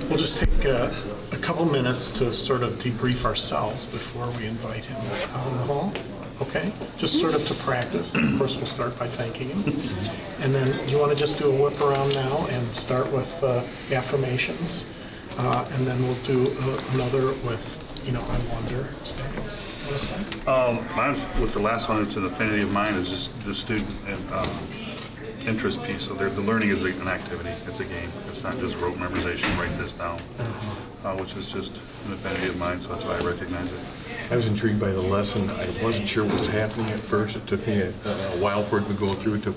We'll just take a couple minutes to sort of debrief ourselves before we invite him out in the hall. Okay? Just sort of to practice. Of course, we'll start by thanking him. And then you want to just do a whip around now and start with affirmations. And then we'll do another with, I wonder statements. Mine's with the last one. It's an affinity of mine. Is just the student and interest piece. So the learning is an activity. It's a game. It's not just rote memorization. Write this down, which is just an affinity of mine. So that's why I recognize it. I was intrigued by the lesson. I wasn't sure what was happening at first. It took me a while for it to go through to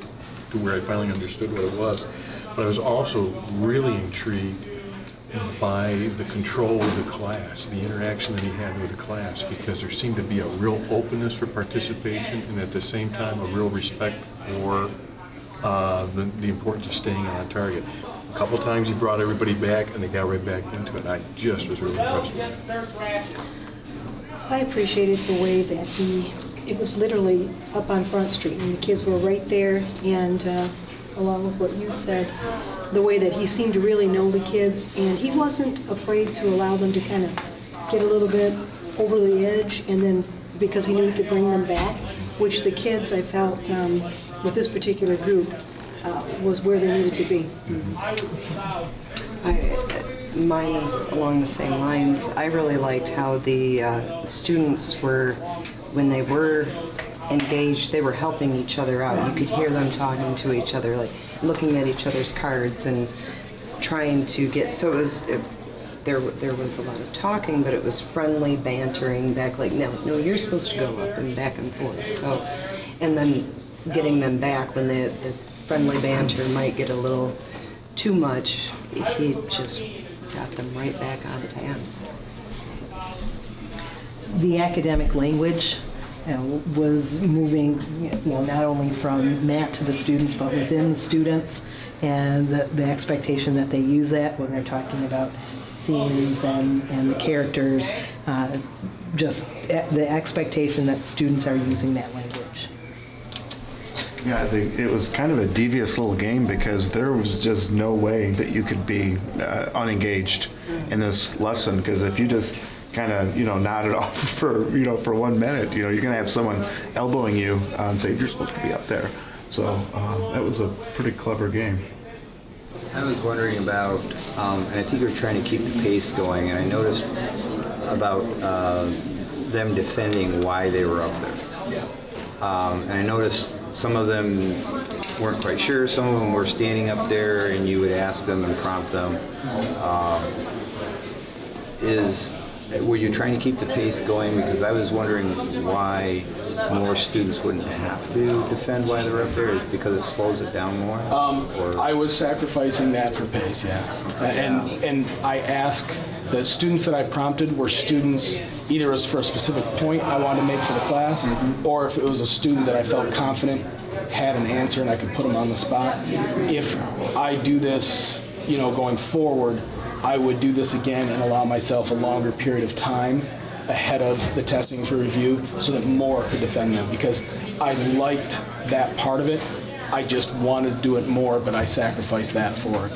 where I finally understood what it was. But I was also really intrigued by the control of the class, the interaction that he had with the class, because there seemed to be a real openness for participation and at the same time a real respect for the importance of staying on target. A couple times he brought everybody back and they got right back into it. I just was really impressed with it. I appreciated the way that it was literally up on Front Street and the kids were right there, and along with what you said, the way that he seemed to really know the kids, and he wasn't afraid to allow them to kind of get a little bit over the edge, and then because he knew he could bring them back, which the kids, I felt, with this particular group, was where they needed to be. Mine is along the same lines. I really liked how the students were, when they were engaged, they were helping each other out. You could hear them talking to each other, like looking at each other's cards and trying to get, so it was, there was a lot of talking, but it was friendly bantering back, like, no, you're supposed to go up and back and forth. So, and then getting them back when the friendly banter might get a little too much, he just got them right back on task. The academic language was moving, not only from Matt to the students, but within the students, and the expectation that they use that when they're talking about themes and the characters, just the expectation that students are using that language. Yeah, it was kind of a devious little game because there was just no way that you could be unengaged in this lesson, because if you just kind of nod it off for 1 minute, you're gonna have someone elbowing you and say you're supposed to be up there. So that was a pretty clever game. I was wondering about, and I think you're trying to keep the pace going, and I noticed about them defending why they were up there. And I noticed some of them weren't quite sure, some of them were standing up there and you would ask them and prompt them. Were you trying to keep the pace going? Because I was wondering why more students wouldn't have to defend why they're up there. Is it because it slows it down more? I was sacrificing that for pace, yeah. And I asked, the students that I prompted were students, either it was for a specific point I wanted to make for the class, or if it was a student that I felt confident had an answer and I could put them on the spot. If I do this, going forward, I would do this again and allow myself a longer period of time ahead of the testing for review so that more could defend them, because I liked that part of it. I just wanted to do it more, but I sacrificed that for